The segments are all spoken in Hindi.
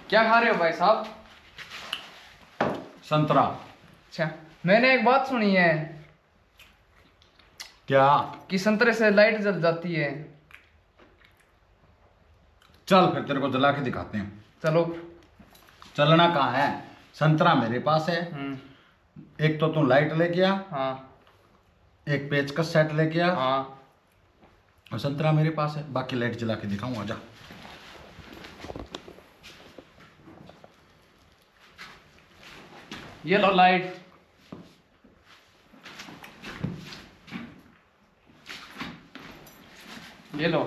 क्या खा रहे हो भाई साहब? संतरा। अच्छा, मैंने एक बात सुनी है क्या? कि संतरे से लाइट जल जाती है। चल फिर तेरे को जला के दिखाते हैं। चलो। चलना कहाँ है? संतरा मेरे पास है। हम्म। एक तो तू लाइट लेके आ, हाँ एक पेचकस सेट लेके आ, हाँ। और संतरा मेरे पास है। बाकी लाइट जला के दिखाऊं, आजा। ये लो लाइट। ये लो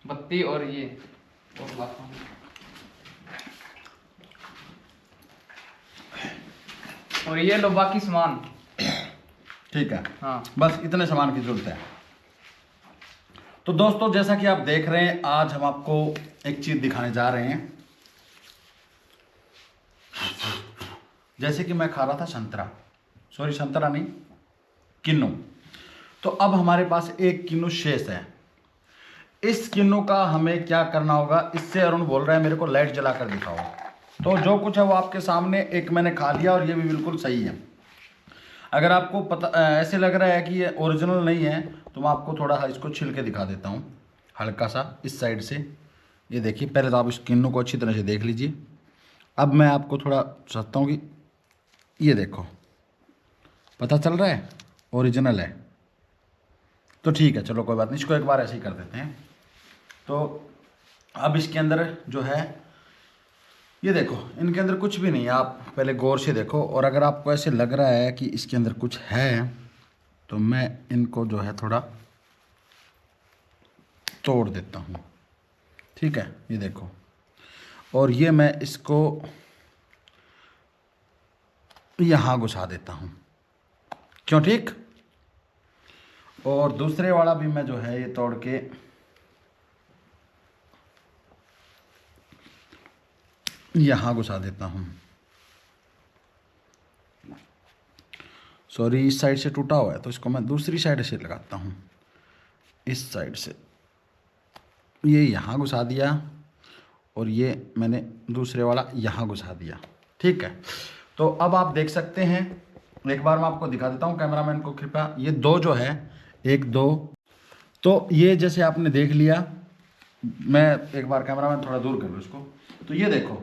बत्ती और ये और लाता हूँ। और ये लो बाकी सामान। ठीक है, हाँ। बस इतने सामान की जरूरत है। तो दोस्तों, जैसा कि आप देख रहे हैं, आज हम आपको एक चीज दिखाने जा रहे हैं। जैसे कि मैं खा रहा था संतरा, सॉरी संतरा नहीं, किन्नू। तो अब हमारे पास एक किन्नू शेष है। इस किन्नू का हमें क्या करना होगा? इससे अरुण बोल रहा है मेरे को लाइट जला कर दिखाओ। तो जो कुछ है वो आपके सामने, एक मैंने खा लिया और ये भी बिल्कुल सही है। अगर आपको पता ऐसे लग रहा है कि ये ओरिजिनल नहीं है, तो मैं आपको थोड़ा इसको छिल के दिखा देता हूँ, हल्का सा इस साइड से। ये देखिए, पहले तो आप इस किन्नू को अच्छी तरह से देख लीजिए। अब मैं आपको थोड़ा सोचता हूँ कि ये देखो, पता चल रहा है ओरिजिनल है। तो ठीक है, चलो कोई बात नहीं, इसको एक बार ऐसे ही कर देते हैं। तो अब इसके अंदर जो है, ये देखो, इनके अंदर कुछ भी नहीं है। आप पहले गौर से देखो, और अगर आपको ऐसे लग रहा है कि इसके अंदर कुछ है, तो मैं इनको जो है थोड़ा तोड़ देता हूँ। ठीक है, ये देखो, और ये मैं इसको यहाँ घुसा देता हूँ। क्यों? ठीक। और दूसरे वाला भी मैं जो है ये तोड़ के यहाँ घुसा देता हूँ। सॉरी, इस साइड से टूटा हुआ है, तो इसको मैं दूसरी साइड से लगाता हूँ, इस साइड से। ये यहाँ घुसा दिया, और ये मैंने दूसरे वाला यहाँ घुसा दिया। ठीक है, तो अब आप देख सकते हैं, एक बार मैं आपको दिखा देता हूँ, कैमरामैन को कृपया। ये दो जो है, एक दो, तो ये जैसे आपने देख लिया। मैं एक बार, कैमरामैन थोड़ा दूर कर लो इसको। तो ये देखो,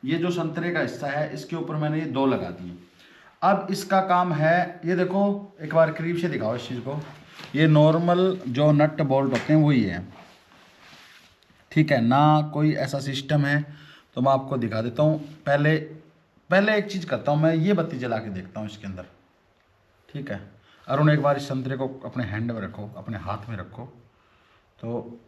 ये जो संतरे का हिस्सा है, इसके ऊपर मैंने ये दो लगा दिए। अब इसका काम है, ये देखो, एक बार करीब से दिखाओ इस चीज़ को। ये नॉर्मल जो नट बोल्ट होते हैं वही है। ठीक है ना, कोई ऐसा सिस्टम है तो मैं आपको दिखा देता हूँ। पहले एक चीज़ करता हूँ, मैं ये बत्ती जला के देखता हूँ इसके अंदर। ठीक है, अरुण एक बार इस संतरे को अपने हैंड में रखो, अपने हाथ में रखो। तो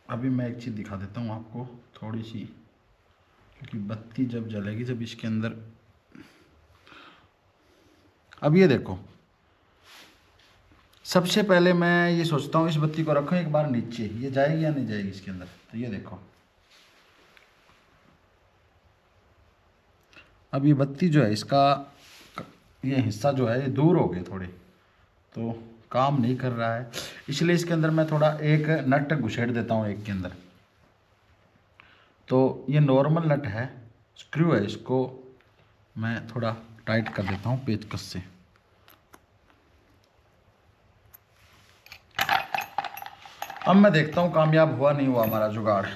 अभी मैं एक चीज़ दिखा देता हूँ आपको थोड़ी सी, क्योंकि बत्ती जब जलेगी, जब इसके अंदर, अब ये देखो, सबसे पहले मैं ये सोचता हूँ इस बत्ती को रखूँ एक बार नीचे, ये जाएगी या नहीं जाएगी इसके अंदर। तो ये देखो, अब ये बत्ती जो है, इसका ये हिस्सा जो है, ये दूर हो गए थोड़े, तो काम नहीं कर रहा है। इसलिए इसके अंदर मैं थोड़ा एक नट घुसेड़ देता हूँ एक के अंदर। तो ये नॉर्मल नट है, स्क्रू है, इसको मैं थोड़ा टाइट कर देता हूँ पेचकस से। अब मैं देखता हूँ कामयाब हुआ नहीं हुआ हमारा जुगाड़।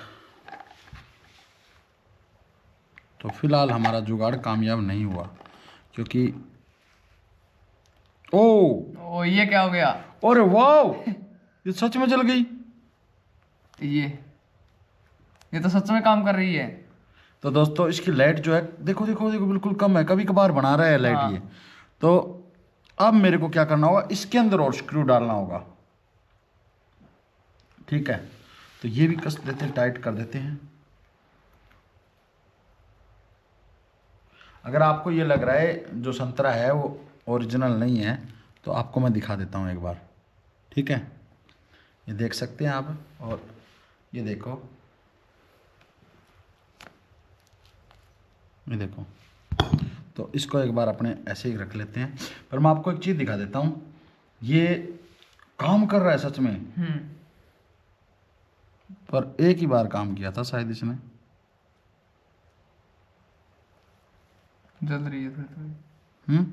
तो फिलहाल हमारा जुगाड़ कामयाब नहीं हुआ, क्योंकि ओ ये क्या हो गया? अरे वाह, ये सच में जल गई। ये तो सच में काम कर रही है। तो दोस्तों, इसकी लाइट जो है, देखो देखो देखो, बिल्कुल कम है, कभी कभार बना रहा है लाइट हाँ। ये। तो अब मेरे को क्या करना होगा, इसके अंदर और स्क्रू डालना होगा। ठीक है, तो ये भी कस देते हैं, टाइट कर देते हैं। अगर आपको ये लग रहा है जो संतरा है वो ओरिजिनल नहीं है, तो आपको मैं दिखा देता हूँ एक बार। ठीक है, ये देख सकते हैं आप, और ये देखो, ये देखो। तो इसको एक बार अपने ऐसे ही रख लेते हैं। पर मैं आपको एक चीज़ दिखा देता हूँ, ये काम कर रहा है सच में। पर एक ही बार काम किया था शायद इसने। जल रही है थोड़ी थोड़ी। हम्म।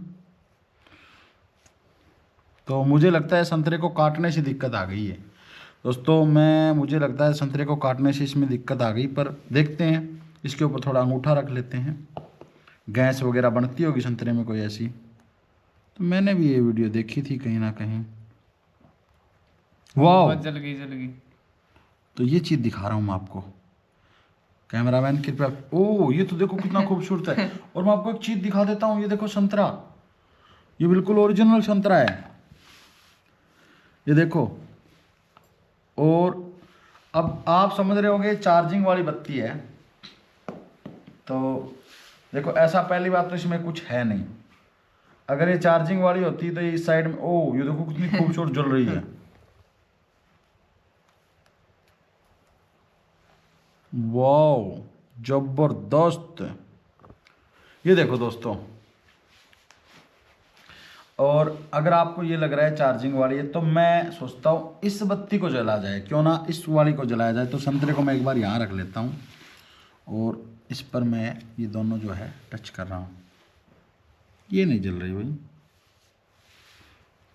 तो मुझे लगता है संतरे को काटने से दिक्कत आ गई है दोस्तों। मुझे लगता है संतरे को काटने से इसमें दिक्कत आ गई, पर देखते हैं। इसके ऊपर थोड़ा अंगूठा रख लेते हैं। गैस वगैरह बनती होगी संतरे में कोई ऐसी, तो मैंने भी ये वीडियो देखी थी कहीं ना कहीं। वाह, बस जल गई जल गई। तो ये चीज़ दिखा रहा हूँ मैं आपको। कैमरामैन कृपया। ओ, ये तो देखो कितना खूबसूरत है। और मैं आपको एक चीज़ दिखा देता हूँ, ये देखो संतरा, ये बिल्कुल ओरिजिनल संतरा है, ये देखो। और अब आप समझ रहे होंगे चार्जिंग वाली बत्ती है, तो देखो ऐसा पहली बात तो इसमें कुछ है नहीं। अगर ये चार्जिंग वाली होती तो ये इस साइड में, ओ ये देखो कितनी खूबसूरत जल रही है। वाओ, जबरदस्त। ये देखो दोस्तों। और अगर आपको ये लग रहा है चार्जिंग वाली है, तो मैं सोचता हूँ इस बत्ती को जला जाए, क्यों ना इस वाली को जलाया जाए। तो संतरे को मैं एक बार यहाँ रख लेता हूँ और इस पर मैं ये दोनों जो है टच कर रहा हूँ, ये नहीं जल रही भाई।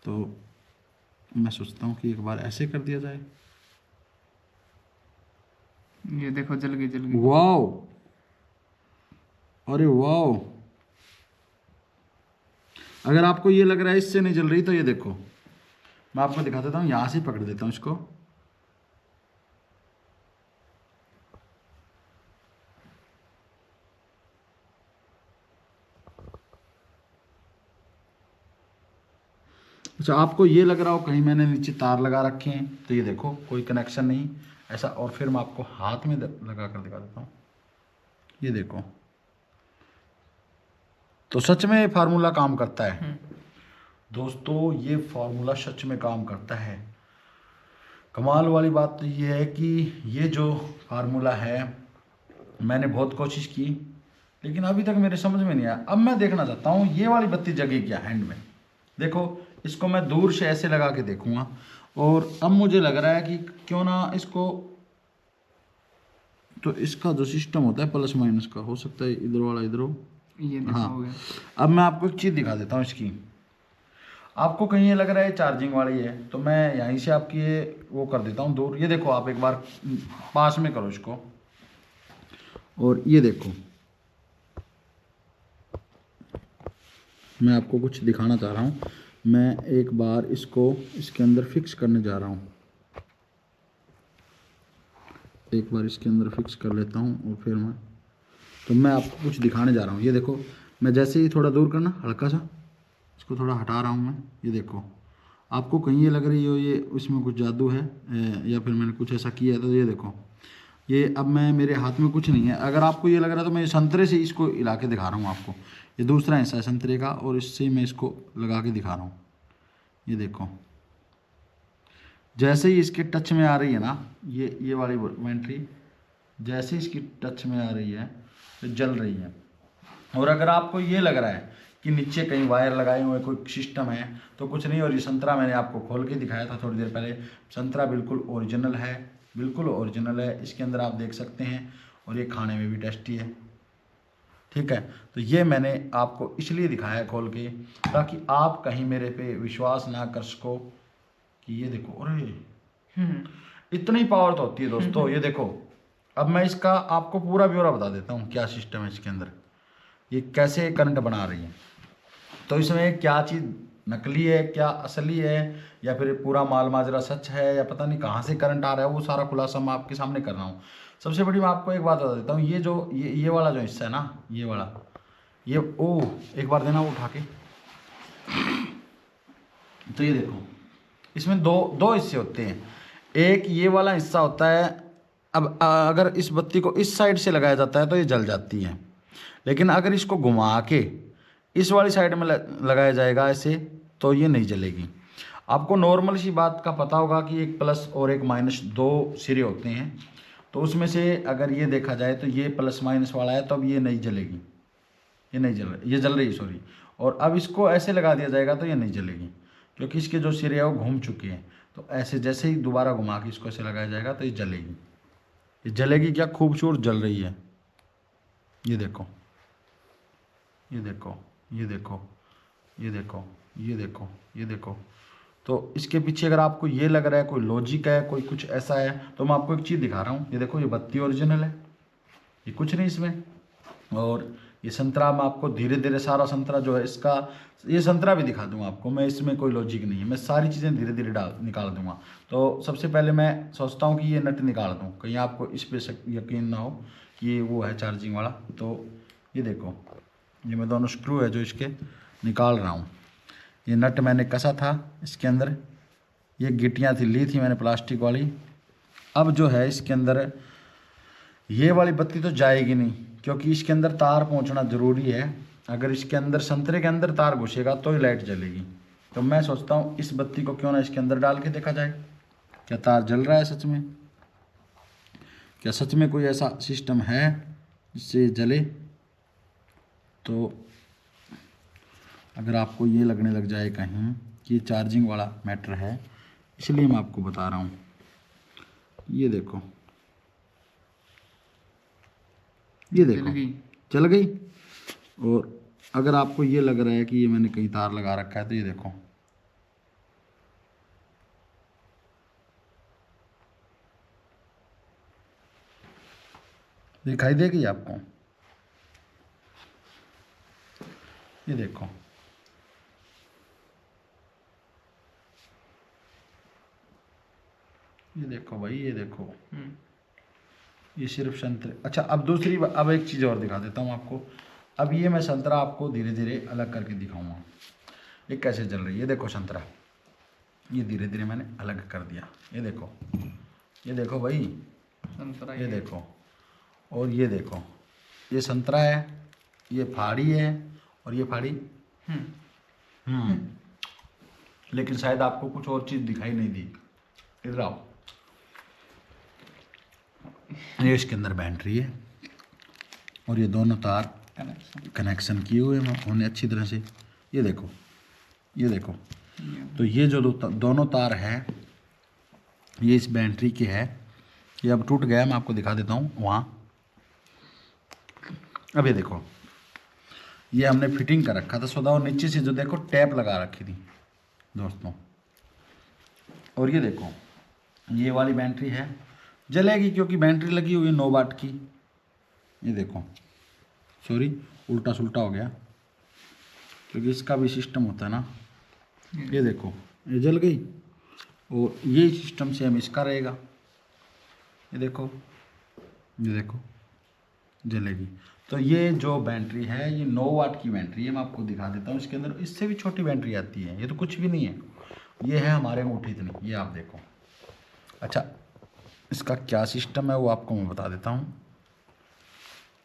तो मैं सोचता हूँ कि एक बार ऐसे कर दिया जाए। ये देखो जल गई जल गई। वाओ, अरे वाओ। अगर आपको ये लग रहा है इससे नहीं जल रही, तो ये देखो मैं आपको दिखा देता हूँ, यहाँ से पकड़ देता हूँ इसको। अच्छा, आपको ये लग रहा हो कहीं मैंने नीचे तार लगा रखे हैं, तो ये देखो कोई कनेक्शन नहीं ऐसा। और फिर मैं आपको हाथ में लगा कर दिखा देता हूँ, ये देखो। तो सच में ये फार्मूला काम करता है दोस्तों, ये फार्मूला सच में काम करता है। कमाल वाली बात तो ये है कि ये जो फार्मूला है, मैंने बहुत कोशिश की, लेकिन अभी तक मेरे समझ में नहीं आया। अब मैं देखना चाहता हूँ ये वाली बत्ती जगी क्या हैंड में। देखो इसको मैं दूर से ऐसे लगा के देखूंगा, और अब मुझे लग रहा है कि क्यों ना इसको, तो इसका जो सिस्टम होता है प्लस माइनस का, हो सकता है इधर वाला इधर हो। ये देखो हाँ, हो गया। अब मैं आपको एक चीज़ दिखा देता हूँ इसकी। आपको कहीं ये लग रहा है चार्जिंग वाली है, तो मैं यहीं से आपकी ये वो कर देता हूँ दूर। ये देखो आप एक बार पास में करो इसको, और ये देखो मैं आपको कुछ दिखाना चाह रहा हूँ। मैं एक बार इसको इसके अंदर फिक्स करने जा रहा हूँ, एक बार इसके अंदर फिक्स कर लेता हूँ और फिर मैं आपको कुछ दिखाने जा रहा हूँ। ये देखो, मैं जैसे ही थोड़ा दूर करना, हल्का सा इसको थोड़ा हटा रहा हूँ मैं। ये देखो, आपको कहीं ये लग रही हो ये उसमें कुछ जादू है, या फिर मैंने कुछ ऐसा किया है, तो ये देखो ये अब मैं, मेरे हाथ में कुछ नहीं है। अगर आपको ये लग रहा है तो मैं संतरे से इसको हिला के दिखा रहा हूँ आपको। ये दूसरा हिस्सा है संतरे का, और इससे मैं इसको लगा के दिखा रहा हूँ। ये देखो, जैसे ही इसके टच में आ रही है ना, ये वाली बैटरी जैसे इसकी टच में आ रही है तो जल रही है। और अगर आपको ये लग रहा है कि नीचे कहीं वायर लगाए हुए कोई सिस्टम है, तो कुछ नहीं। और ये संतरा मैंने आपको खोल के दिखाया था थोड़ी देर पहले, संतरा बिल्कुल ओरिजिनल है, बिल्कुल ओरिजिनल है। इसके अंदर आप देख सकते हैं, और ये खाने में भी टेस्टी है। ठीक है, तो ये मैंने आपको इसलिए दिखाया है खोल के, ताकि आप कहीं मेरे पे विश्वास ना कर सको कि ये देखो, अरे इतनी पावर तो होती है दोस्तों। ये देखो, अब मैं इसका आपको पूरा ब्यौरा बता देता हूँ क्या सिस्टम है इसके अंदर, ये कैसे करंट बना रही है। तो इसमें क्या चीज़ नकली है, क्या असली है, या फिर पूरा माल माजरा सच है, या पता नहीं कहाँ से करंट आ रहा है, वो सारा खुलासा मैं आपके सामने कर रहा हूँ। सबसे बड़ी मैं आपको एक बात बता देता हूँ, ये जो ये वाला जो हिस्सा है ना, ये वाला, ये ओ एक बार देना वो उठा के। तो ये देखो, इसमें दो हिस्से होते हैं। एक ये वाला हिस्सा होता है, अब अगर इस बत्ती को इस साइड से लगाया जाता है तो ये जल जाती है, लेकिन अगर इसको घुमा के इस वाली साइड में लगाया जाएगा ऐसे, तो ये नहीं जलेगी। आपको नॉर्मल सी बात का पता होगा कि एक प्लस और एक माइनस दो सिरे होते हैं, तो उसमें से अगर ये देखा जाए तो ये प्लस माइनस वाला है, तो अब ये नहीं जलेगी, ये नहीं जल रही, ये जल रही है सॉरी। और अब इसको ऐसे लगा दिया जाएगा तो ये नहीं जलेगी, क्योंकि इसके जो सिरे हैं वो घूम चुके हैं। तो ऐसे जैसे ही दोबारा घुमा के इसको ऐसे लगाया जाएगा तो ये जलेगी। ये जलेगी क्या खूबसूरत जल रही है, ये देखो, ये देखो, ये देखो, ये देखो, ये देखो, ये देखो। तो इसके पीछे अगर आपको ये लग रहा है कोई लॉजिक है, कोई कुछ ऐसा है, तो मैं आपको एक चीज़ दिखा रहा हूँ। ये देखो, ये बत्ती ओरिजिनल है, ये कुछ नहीं इसमें। और ये संतरा मैं आपको धीरे धीरे सारा संतरा जो है इसका, ये संतरा भी दिखा दूंगा आपको मैं, इसमें कोई लॉजिक नहीं है, मैं सारी चीज़ें धीरे धीरे निकाल दूंगा। तो सबसे पहले मैं सोचता हूँ कि ये नट निकाल दूँ, कहीं आपको इस पर यकीन ना हो कि ये वो है चार्जिंग वाला। तो ये देखो, ये मैं दोनों स्क्रू है जो इसके निकाल रहा हूँ। ये नट मैंने कसा था इसके अंदर, ये गिट्टियाँ थी ली थी मैंने प्लास्टिक वाली। अब जो है इसके अंदर ये वाली बत्ती तो जाएगी नहीं, क्योंकि इसके अंदर तार पहुंचना ज़रूरी है। अगर इसके अंदर संतरे के अंदर तार घुसेगा तो ही लाइट जलेगी। तो मैं सोचता हूँ इस बत्ती को क्यों ना इसके अंदर डाल के देखा जाए, क्या तार जल रहा है सच में, क्या सच में कोई ऐसा सिस्टम है जिससे जले। तो अगर आपको ये लगने लग जाए कहीं कि चार्जिंग वाला मैटर है, इसलिए मैं आपको बता रहा हूँ। ये देखो, ये देखो चल गई। और अगर आपको ये लग रहा है कि ये मैंने कहीं तार लगा रखा है, तो ये देखो, दिखाई देगी आपको, ये देखो, ये देखो भाई, ये देखो, ये सिर्फ संतरे। अच्छा, अब दूसरी अब एक चीज़ और दिखा देता हूँ आपको। अब ये मैं संतरा आपको धीरे धीरे अलग करके दिखाऊंगा ये कैसे जल रही है। ये देखो संतरा, ये धीरे धीरे मैंने अलग कर दिया। ये देखो, ये देखो भाई संतरा, ये देखो, और ये देखो, ये संतरा है, ये फाड़ी है, और ये फाड़ी। लेकिन शायद आपको कुछ और चीज़ दिखाई नहीं दी। इधर आओ, ये इसके अंदर बैटरी है, और ये दोनों तार कनेक्शन किए हुए हैं उन्हें अच्छी तरह से। ये देखो, ये देखो, तो ये जो दोनों तार है ये इस बैटरी के है। ये अब टूट गया, मैं आपको दिखा देता हूँ वहाँ। अब ये देखो, ये हमने फिटिंग कर रखा था सौदा, और नीचे से जो देखो टैप लगा रखी थी दोस्तों। और ये देखो, ये वाली बैटरी है, जलेगी क्योंकि बैटरी लगी हुई है 9 वाट की। ये देखो, सॉरी उल्टा सुल्टा हो गया, क्योंकि इसका भी सिस्टम होता है ना। ये देखो, ये जल गई, और ये सिस्टम से हम इसका रहेगा। ये देखो, ये देखो जलेगी। तो ये जो बैटरी है ये 9 वाट की बैटरी है, मैं आपको दिखा देता हूँ। इसके अंदर इससे भी छोटी बैटरी आती है, ये तो कुछ भी नहीं है, ये है हमारे अंगूठे इतनी, ये आप देखो। अच्छा, इसका क्या सिस्टम है वो आपको मैं बता देता हूँ।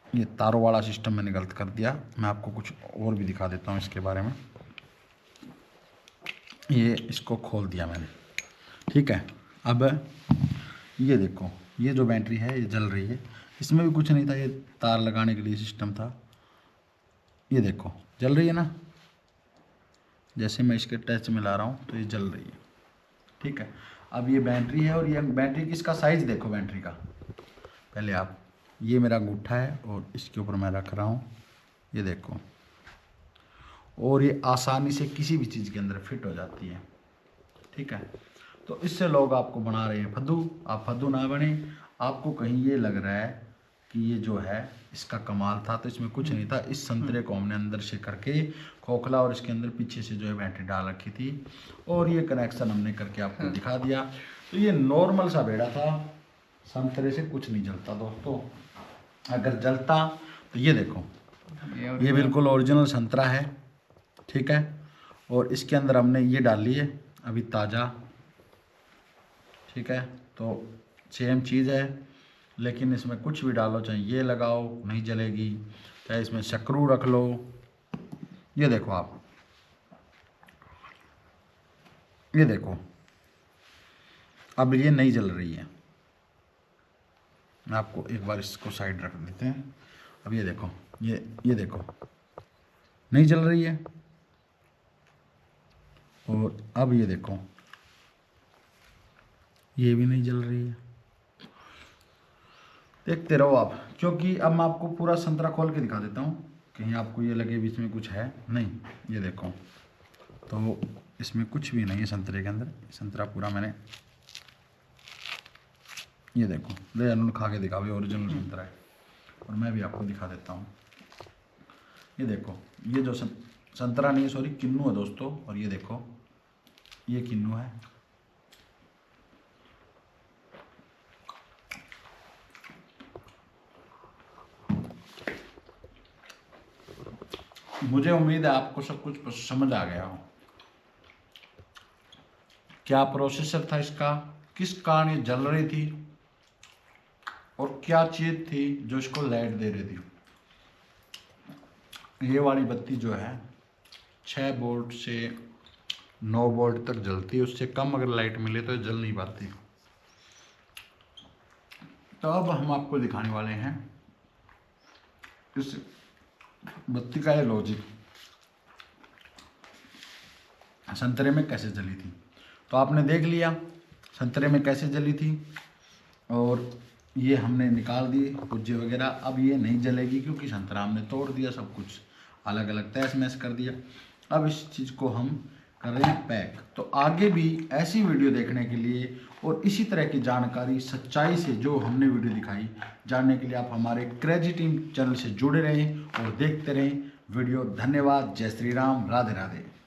ये तारों वाला सिस्टम मैंने गलत कर दिया, मैं आपको कुछ और भी दिखा देता हूँ इसके बारे में। ये इसको खोल दिया मैंने, ठीक है। अब ये देखो, ये जो बैटरी है ये जल रही है, इसमें भी कुछ नहीं था, ये तार लगाने के लिए सिस्टम था। ये देखो जल रही है ना, जैसे मैं इसके टच में ला रहा हूँ तो ये जल रही है, ठीक है। अब ये बैटरी है, और ये बैटरी की इसका साइज़ देखो बैटरी का। पहले आप, ये मेरा अंगूठा है और इसके ऊपर मैं रख रहा हूँ, ये देखो, और ये आसानी से किसी भी चीज़ के अंदर फिट हो जाती है, ठीक है। तो इससे लोग आपको बना रहे हैं फद्दू, आप फद्दू ना बने। आपको कहीं ये लग रहा है कि ये जो है इसका कमाल था, तो इसमें कुछ नहीं था। इस संतरे को हमने अंदर से करके खोखला, और इसके अंदर पीछे से जो है बैटरी डाल रखी थी, और ये कनेक्शन हमने करके आपको दिखा दिया। तो ये नॉर्मल सा बेड़ा था, संतरे से कुछ नहीं जलता दोस्तों। अगर जलता तो ये देखो, ये बिल्कुल ओरिजिनल संतरा है, ठीक है। और इसके अंदर हमने ये डाली है अभी ताज़ा, ठीक है। तो सेम चीज़ है, लेकिन इसमें कुछ भी डालो, चाहे ये लगाओ नहीं जलेगी, चाहे इसमें स्क्रू रख लो। ये देखो आप, ये देखो, अब ये नहीं जल रही है। मैं आपको एक बार इसको साइड रख देते हैं। अब ये देखो, ये देखो नहीं जल रही है। और अब ये देखो, ये भी नहीं जल रही है। देखते रहो आप, क्योंकि अब मैं आपको पूरा संतरा खोल के दिखा देता हूँ कहीं आपको ये लगे बीच में कुछ है नहीं, ये देखो तो इसमें कुछ भी नहीं है संतरे के अंदर। संतरा पूरा मैंने, ये देखो, ले अनु खा के दिखा, भी ओरिजिनल संतरा है। और मैं भी आपको दिखा देता हूँ, ये देखो, ये जो संतरा नहीं, सॉरी किन्नू है दोस्तों। और ये देखो, ये किन्नू है। मुझे उम्मीद है आपको सब कुछ समझ आ गया हो, क्या प्रोसेसर था इसका, किस कारण ये जल रही थी और क्या चीज थी जो इसको लाइट दे रही थी। ये वाली बत्ती जो है 6 वोल्ट से 9 वोल्ट तक जलती है, उससे कम अगर लाइट मिले तो ये जल नहीं पाती। तो अब हम आपको दिखाने वाले हैं इस बत्ती का ये लॉजिक संतरे में कैसे जली थी। तो आपने देख लिया संतरे में कैसे जली थी, और ये हमने निकाल दी पुर्जे वगैरह। अब ये नहीं जलेगी क्योंकि संतरा हमने तोड़ दिया, सब कुछ अलग अलग तहस महस कर दिया। अब इस चीज़ को हम कर रहे हैं पैक। तो आगे भी ऐसी वीडियो देखने के लिए और इसी तरह की जानकारी सच्चाई से जो हमने वीडियो दिखाई जानने के लिए आप हमारे क्रेजी टीम चैनल से जुड़े रहें और देखते रहें वीडियो। धन्यवाद। जय श्री राम। राधे राधे।